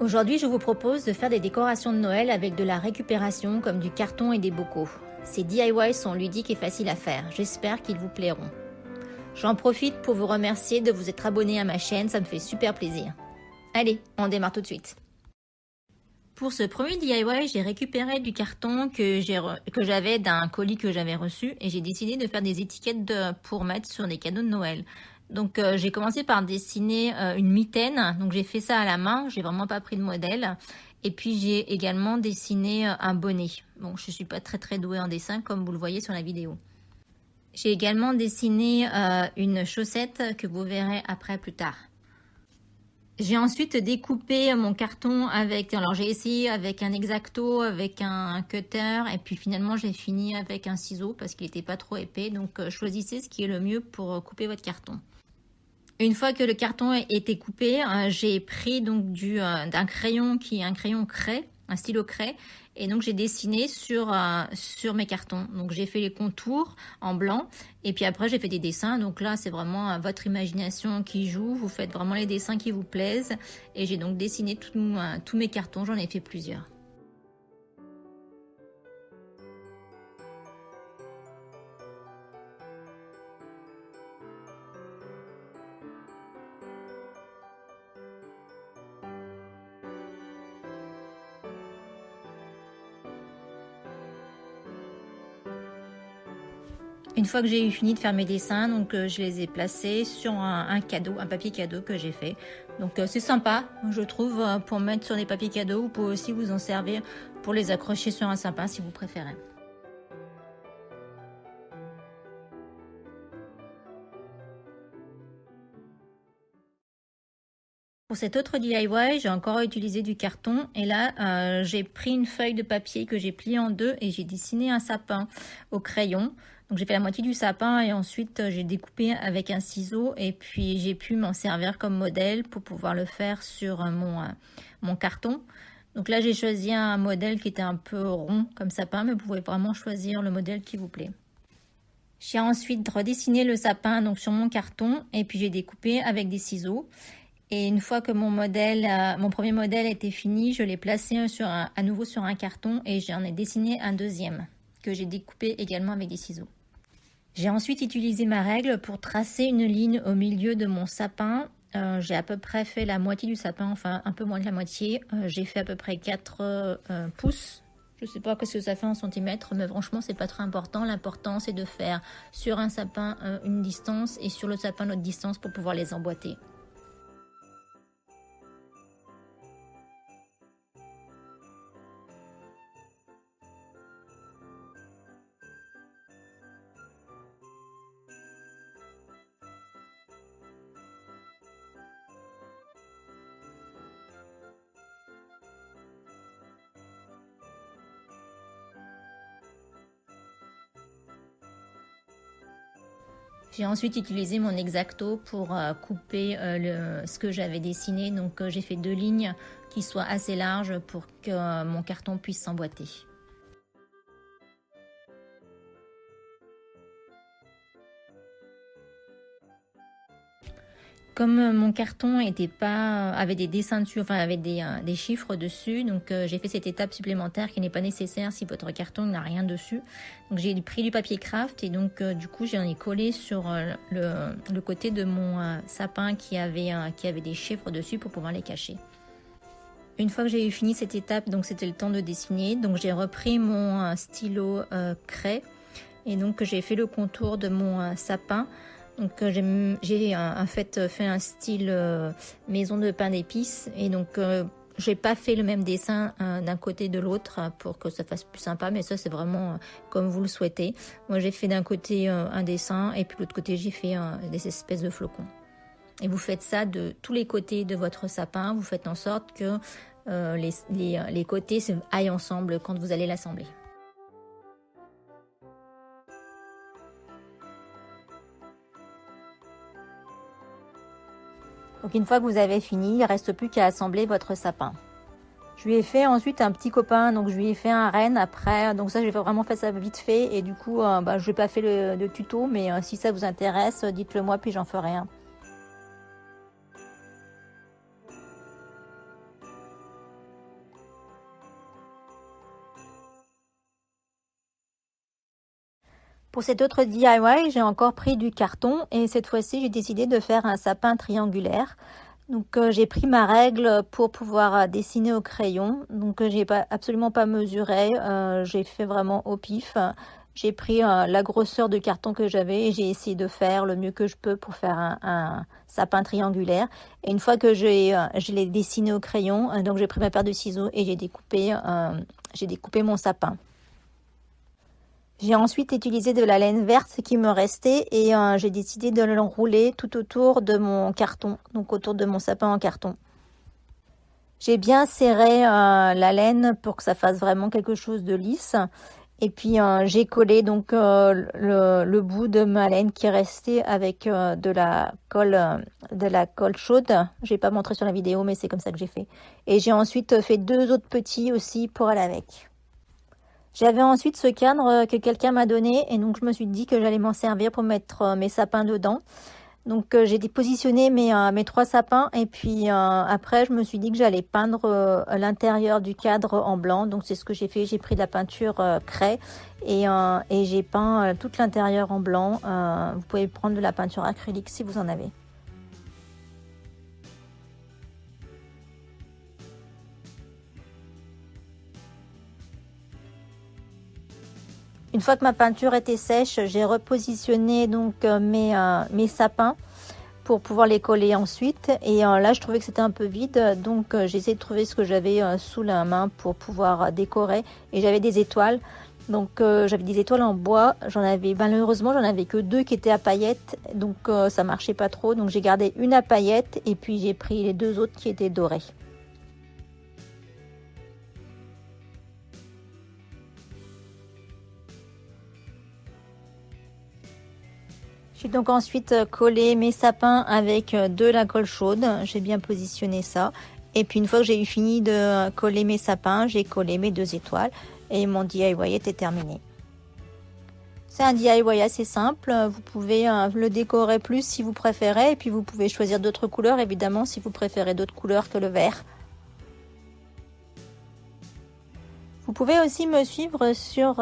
Aujourd'hui, je vous propose de faire des décorations de Noël avec de la récupération comme du carton et des bocaux. Ces DIY sont ludiques et faciles à faire. J'espère qu'ils vous plairont. J'en profite pour vous remercier de vous être abonné à ma chaîne, ça me fait super plaisir. Allez, on démarre tout de suite. Pour ce premier DIY, j'ai récupéré du carton que j'avais d'un colis que j'avais reçu et j'ai décidé de faire des étiquettes pour mettre sur des cadeaux de Noël. Donc j'ai commencé par dessiner une mitaine, donc j'ai fait ça à la main, j'ai vraiment pas pris de modèle. Et puis j'ai également dessiné un bonnet. Bon, je suis pas très douée en dessin comme vous le voyez sur la vidéo. J'ai également dessiné une chaussette que vous verrez après plus tard. J'ai ensuite découpé mon carton alors j'ai essayé avec un X-Acto, avec un cutter et puis finalement j'ai fini avec un ciseau parce qu'il n'était pas trop épais. Donc choisissez ce qui est le mieux pour couper votre carton. Une fois que le carton était coupé, j'ai pris donc d'un crayon qui est un crayon craie, un stylo craie, et donc j'ai dessiné sur mes cartons. Donc j'ai fait les contours en blanc et puis après j'ai fait des dessins. Donc là c'est vraiment votre imagination qui joue, vous faites vraiment les dessins qui vous plaisent et j'ai donc dessiné tous mes cartons, j'en ai fait plusieurs. Une fois que j'ai eu fini de faire mes dessins, donc je les ai placés sur un papier cadeau que j'ai fait. Donc c'est sympa, je trouve, pour mettre sur des papiers cadeaux. Vous pouvez aussi vous en servir pour les accrocher sur un sapin si vous préférez. Pour cet autre DIY, j'ai encore utilisé du carton et là j'ai pris une feuille de papier que j'ai pliée en deux et j'ai dessiné un sapin au crayon. Donc j'ai fait la moitié du sapin et ensuite j'ai découpé avec un ciseau et puis j'ai pu m'en servir comme modèle pour pouvoir le faire sur mon carton. Donc là j'ai choisi un modèle qui était un peu rond comme sapin, mais vous pouvez vraiment choisir le modèle qui vous plaît. J'ai ensuite redessiné le sapin donc sur mon carton et puis j'ai découpé avec des ciseaux. Et une fois que mon premier modèle était fini, je l'ai placé à nouveau sur un carton et j'en ai dessiné un deuxième que j'ai découpé également avec des ciseaux. J'ai ensuite utilisé ma règle pour tracer une ligne au milieu de mon sapin. J'ai à peu près fait la moitié du sapin, enfin un peu moins de la moitié. J'ai fait à peu près 4 pouces. Je ne sais pas ce que ça fait en centimètres, mais franchement, c'est pas très important. L'important, c'est de faire sur un sapin une distance et sur le sapin l'autre distance pour pouvoir les emboîter. J'ai ensuite utilisé mon X-Acto pour couper ce que j'avais dessiné. Donc j'ai fait 2 lignes qui soient assez larges pour que mon carton puisse s'emboîter. Comme mon carton avait des dessins dessus, enfin avait des chiffres dessus, donc j'ai fait cette étape supplémentaire qui n'est pas nécessaire si votre carton n'a rien dessus. Donc j'ai pris du papier craft et donc du coup j'en ai collé sur le côté de mon sapin qui avait des chiffres dessus pour pouvoir les cacher. Une fois que j'ai eu fini cette étape, donc c'était le temps de dessiner, donc j'ai repris mon stylo craie et donc j'ai fait le contour de mon sapin. Donc j'ai en fait fait un style maison de pain d'épices et donc j'ai pas fait le même dessin d'un côté et de l'autre pour que ça fasse plus sympa, mais ça c'est vraiment comme vous le souhaitez. Moi j'ai fait d'un côté un dessin et puis de l'autre côté j'ai fait des espèces de flocons. Et vous faites ça de tous les côtés de votre sapin, vous faites en sorte que les côtés se aillent ensemble quand vous allez l'assembler. Donc une fois que vous avez fini, il ne reste plus qu'à assembler votre sapin. Je lui ai fait ensuite un petit copain, donc je lui ai fait un renne après. Donc ça, j'ai vraiment fait ça vite fait et du coup, je n'ai pas fait le tuto, mais si ça vous intéresse, dites-le moi puis j'en ferai un. Pour cet autre DIY, j'ai encore pris du carton et cette fois-ci, j'ai décidé de faire un sapin triangulaire. Donc j'ai pris ma règle pour pouvoir dessiner au crayon. Donc j'ai absolument pas mesuré, j'ai fait vraiment au pif. J'ai pris la grosseur de carton que j'avais et j'ai essayé de faire le mieux que je peux pour faire un sapin triangulaire. Et une fois que je l'ai dessiné au crayon, donc j'ai pris ma paire de ciseaux et j'ai découpé mon sapin. J'ai ensuite utilisé de la laine verte qui me restait et j'ai décidé de l'enrouler tout autour de mon carton, donc autour de mon sapin en carton. J'ai bien serré la laine pour que ça fasse vraiment quelque chose de lisse. Et puis j'ai collé donc le bout de ma laine qui restait avec de la colle chaude. Je vais pas montrer sur la vidéo, mais c'est comme ça que j'ai fait. Et j'ai ensuite fait 2 autres petits aussi pour aller avec. J'avais ensuite ce cadre que quelqu'un m'a donné et donc je me suis dit que j'allais m'en servir pour mettre mes sapins dedans. Donc j'ai positionné mes 3 sapins et puis après je me suis dit que j'allais peindre l'intérieur du cadre en blanc. Donc c'est ce que j'ai fait, j'ai pris de la peinture craie et j'ai peint tout l'intérieur en blanc. Vous pouvez prendre de la peinture acrylique si vous en avez. Une fois que ma peinture était sèche, j'ai repositionné donc mes sapins pour pouvoir les coller ensuite. Et là, je trouvais que c'était un peu vide, donc j'ai essayé de trouver ce que j'avais sous la main pour pouvoir décorer. Et j'avais des étoiles. Donc j'avais des étoiles en bois. Malheureusement, j'en avais que 2 qui étaient à paillettes, donc ça marchait pas trop. Donc j'ai gardé une à paillettes et puis j'ai pris les 2 autres qui étaient dorées. J'ai donc ensuite collé mes sapins avec de la colle chaude. J'ai bien positionné ça. Et puis une fois que j'ai eu fini de coller mes sapins, j'ai collé mes 2 étoiles et mon DIY était terminé. C'est un DIY assez simple. Vous pouvez le décorer plus si vous préférez. Et puis vous pouvez choisir d'autres couleurs évidemment si vous préférez d'autres couleurs que le vert. Vous pouvez aussi me suivre sur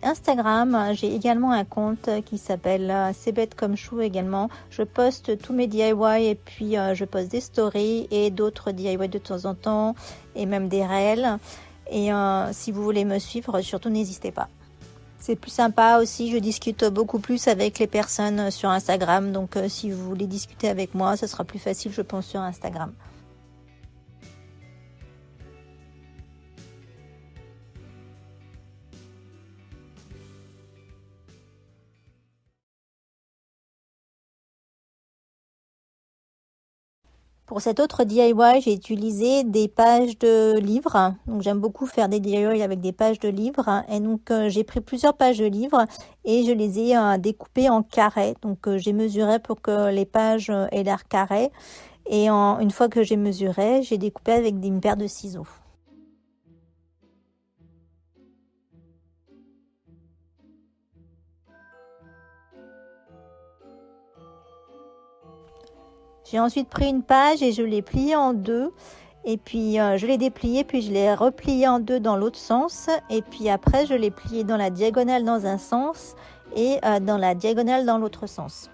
Instagram. J'ai également un compte qui s'appelle C'est bête comme chou également. Je poste tous mes DIY et puis je poste des stories et d'autres DIY de temps en temps et même des réels. Et si vous voulez me suivre, surtout n'hésitez pas. C'est plus sympa aussi, je discute beaucoup plus avec les personnes sur Instagram. Donc si vous voulez discuter avec moi, ce sera plus facile je pense sur Instagram. Pour cet autre DIY, j'ai utilisé des pages de livres. Donc j'aime beaucoup faire des DIY avec des pages de livres. Et donc j'ai pris plusieurs pages de livres et je les ai découpées en carrés. Donc j'ai mesuré pour que les pages aient l'air carrées. Et une fois que j'ai mesuré, j'ai découpé avec une paire de ciseaux. J'ai ensuite pris une page et je l'ai pliée en 2. Et puis je l'ai dépliée, puis je l'ai repliée en 2 dans l'autre sens. Et puis après, je l'ai pliée dans la diagonale dans un sens et dans la diagonale dans l'autre sens.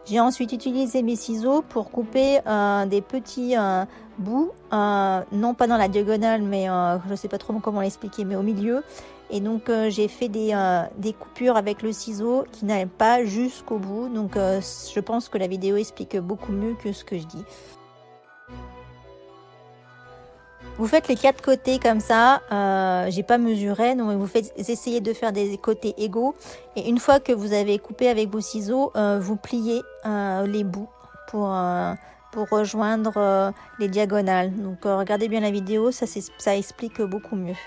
J'ai ensuite utilisé mes ciseaux pour couper des petits bouts, non pas dans la diagonale, mais je ne sais pas trop comment l'expliquer, mais au milieu. Et donc j'ai fait des coupures avec le ciseau qui n'allaient pas jusqu'au bout. Donc je pense que la vidéo explique beaucoup mieux que ce que je dis. Vous faites les 4 côtés comme ça, j'ai pas mesuré, donc vous essayez de faire des côtés égaux. Et une fois que vous avez coupé avec vos ciseaux, vous pliez les bouts pour rejoindre les diagonales. Donc regardez bien la vidéo, ça explique beaucoup mieux.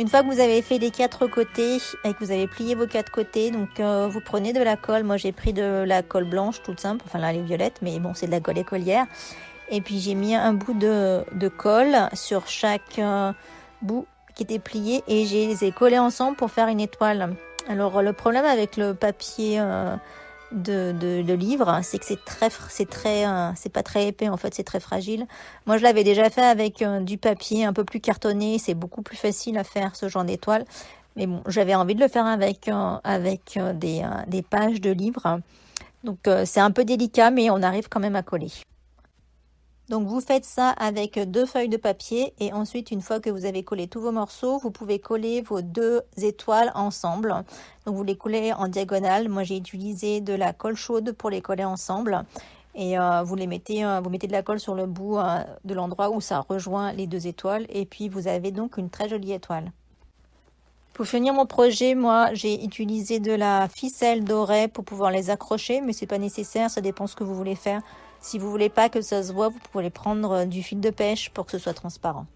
Une fois que vous avez fait les 4 côtés et que vous avez plié vos 4 côtés, donc vous prenez de la colle. Moi j'ai pris de la colle blanche toute simple, enfin là elle est violette, mais bon c'est de la colle écolière. Et puis j'ai mis un bout de colle sur chaque bout qui était plié et je les ai collés ensemble pour faire une étoile. Alors le problème avec le papier de livre, c'est que c'est pas très épais en fait, c'est très fragile. Moi je l'avais déjà fait avec du papier un peu plus cartonné, c'est beaucoup plus facile à faire ce genre d'étoile. Mais bon, j'avais envie de le faire avec des pages de livres. Donc c'est un peu délicat, mais on arrive quand même à coller. Donc vous faites ça avec 2 feuilles de papier et ensuite une fois que vous avez collé tous vos morceaux, vous pouvez coller vos 2 étoiles ensemble. Donc vous les collez en diagonale. Moi j'ai utilisé de la colle chaude pour les coller ensemble et vous mettez de la colle sur le bout de l'endroit où ça rejoint les 2 étoiles et puis vous avez donc une très jolie étoile. Pour finir mon projet, moi j'ai utilisé de la ficelle dorée pour pouvoir les accrocher, mais c'est pas nécessaire, ça dépend ce que vous voulez faire. Si vous voulez pas que ça se voit, vous pouvez prendre du fil de pêche pour que ce soit transparent.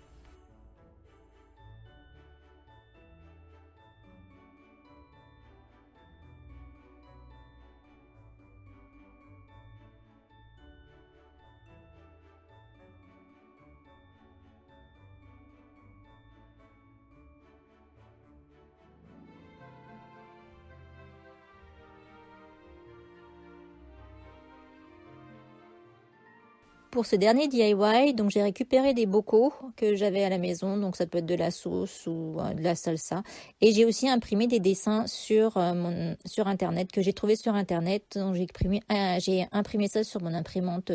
Pour ce dernier DIY, donc j'ai récupéré des bocaux que j'avais à la maison, donc ça peut être de la sauce ou de la salsa. Et j'ai aussi imprimé des dessins sur internet que j'ai trouvé sur internet. Donc j'ai imprimé ça sur mon imprimante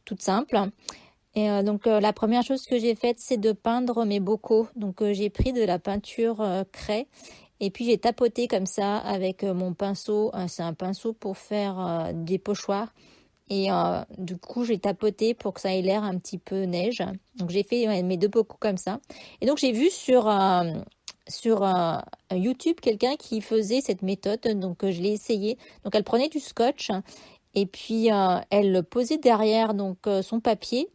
toute simple. Et donc la première chose que j'ai faite, c'est de peindre mes bocaux. Donc j'ai pris de la peinture craie. Et puis j'ai tapoté comme ça avec mon pinceau. C'est un pinceau pour faire des pochoirs. Et du coup, j'ai tapoté pour que ça ait l'air un petit peu neige. Donc, j'ai fait mes 2 bocaux comme ça. Et donc, j'ai vu sur YouTube quelqu'un qui faisait cette méthode. Donc, je l'ai essayé. Donc, elle prenait du scotch et puis elle le posait derrière donc son papier.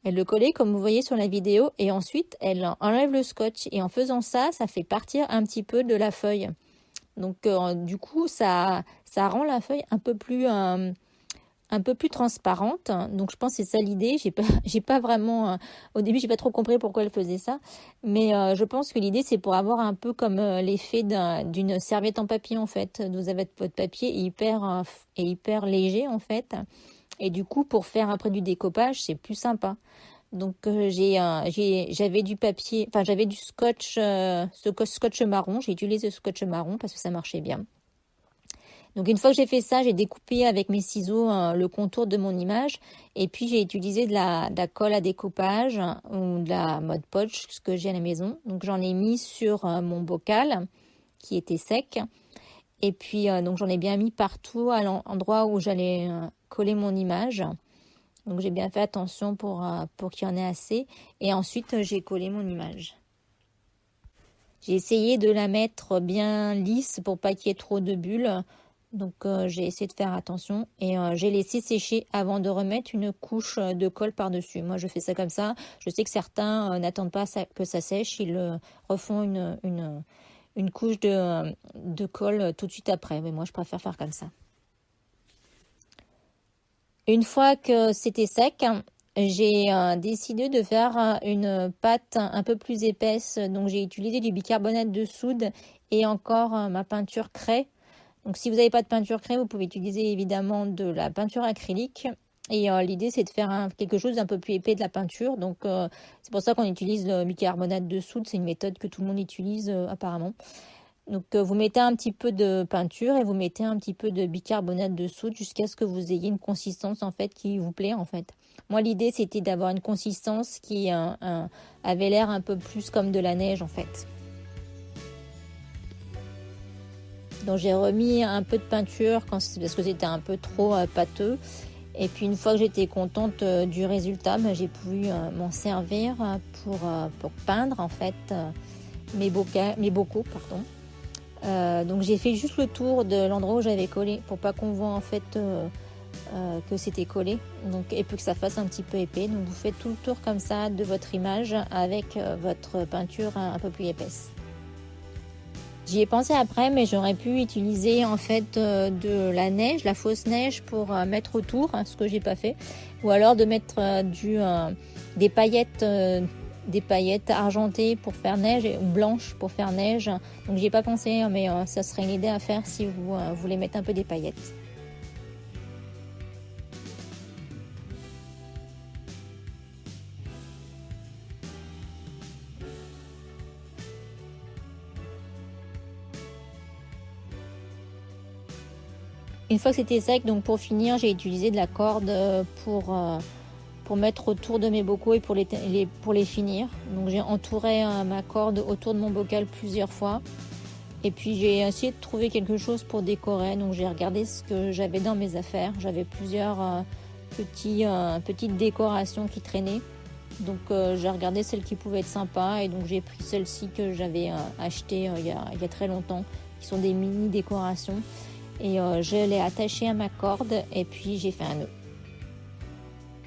Elle le collait comme vous voyez sur la vidéo. Et ensuite, elle enlève le scotch. Et en faisant ça, ça fait partir un petit peu de la feuille. Donc, du coup, ça rend la feuille un peu plus transparente. Donc je pense que c'est ça l'idée. J'ai pas vraiment au début j'ai pas trop compris pourquoi elle faisait ça, mais je pense que l'idée c'est pour avoir un peu comme l'effet d'une serviette en papier en fait. Vous avez votre papier hyper léger en fait, et du coup pour faire après du découpage c'est plus sympa. Donc j'avais du papier, enfin j'avais du scotch, scotch marron. J'ai utilisé ce scotch marron parce que ça marchait bien. Donc une fois que j'ai fait ça, j'ai découpé avec mes ciseaux le contour de mon image et puis j'ai utilisé de la colle à découpage ou de la Mod Podge, ce que j'ai à la maison. Donc j'en ai mis sur mon bocal qui était sec et puis donc j'en ai bien mis partout à l'endroit où j'allais coller mon image. Donc j'ai bien fait attention pour qu'il y en ait assez et ensuite j'ai collé mon image. J'ai essayé de la mettre bien lisse pour pas qu'il y ait trop de bulles. Donc j'ai essayé de faire attention et j'ai laissé sécher avant de remettre une couche de colle par-dessus. Moi je fais ça comme ça. Je sais que certains n'attendent pas que ça sèche, ils refont une couche de colle tout de suite après. Mais moi je préfère faire comme ça. Une fois que c'était sec, j'ai décidé de faire une pâte un peu plus épaisse. Donc j'ai utilisé du bicarbonate de soude et encore ma peinture craie. Donc si vous n'avez pas de peinture craie, vous pouvez utiliser évidemment de la peinture acrylique. Et l'idée c'est de faire quelque chose d'un peu plus épais de la peinture. Donc c'est pour ça qu'on utilise le bicarbonate de soude. C'est une méthode que tout le monde utilise apparemment. Donc vous mettez un petit peu de peinture et vous mettez un petit peu de bicarbonate de soude jusqu'à ce que vous ayez une consistance en fait qui vous plaît en fait. Moi l'idée c'était d'avoir une consistance qui avait l'air un peu plus comme de la neige en fait. Donc j'ai remis un peu de peinture parce que c'était un peu trop pâteux. Et puis une fois que j'étais contente du résultat, j'ai pu m'en servir pour peindre en fait mes bocaux. Donc j'ai fait juste le tour de l'endroit où j'avais collé pour pas qu'on voit en fait que c'était collé, donc, et puis que ça fasse un petit peu épais. Donc vous faites tout le tour comme ça de votre image avec votre peinture un peu plus épaisse. J'y ai pensé après, mais j'aurais pu utiliser en fait de la neige, la fausse neige pour mettre autour, hein, ce que j'ai pas fait, ou alors de mettre des paillettes argentées pour faire neige ou blanches pour faire neige. Donc j'y ai pas pensé, mais ça serait une idée à faire si vous voulez mettre un peu des paillettes. Une fois que c'était sec, donc pour finir, j'ai utilisé de la corde pour mettre autour de mes bocaux et pour les finir. Donc j'ai entouré ma corde autour de mon bocal plusieurs fois. Et puis j'ai essayé de trouver quelque chose pour décorer. Donc j'ai regardé ce que j'avais dans mes affaires. J'avais plusieurs petites décorations qui traînaient. Donc j'ai regardé celles qui pouvaient être sympas. Et donc j'ai pris celle-ci que j'avais achetée il y a très longtemps, qui sont des mini décorations. Et je l'ai attachée à ma corde et puis j'ai fait un nœud.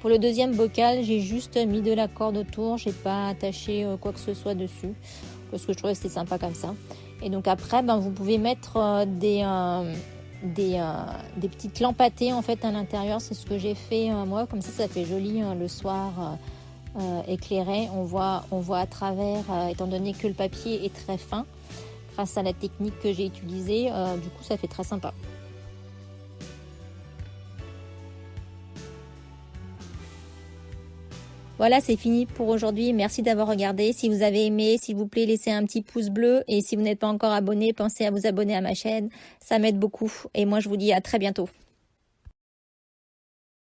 Pour le deuxième bocal, j'ai juste mis de la corde autour, j'ai pas attaché quoi que ce soit dessus parce que je trouvais que c'était sympa comme ça. Et donc après, vous pouvez mettre des petites lampes à thé en fait à l'intérieur. C'est ce que j'ai fait moi, comme ça fait joli le soir éclairé. On voit à travers, étant donné que le papier est très fin. Grâce à la technique que j'ai utilisée, du coup ça fait très sympa. Voilà, c'est fini pour aujourd'hui. Merci d'avoir regardé. Si vous avez aimé, s'il vous plaît, laissez un petit pouce bleu. Et si vous n'êtes pas encore abonné, pensez à vous abonner à ma chaîne. Ça m'aide beaucoup. Et moi, je vous dis à très bientôt.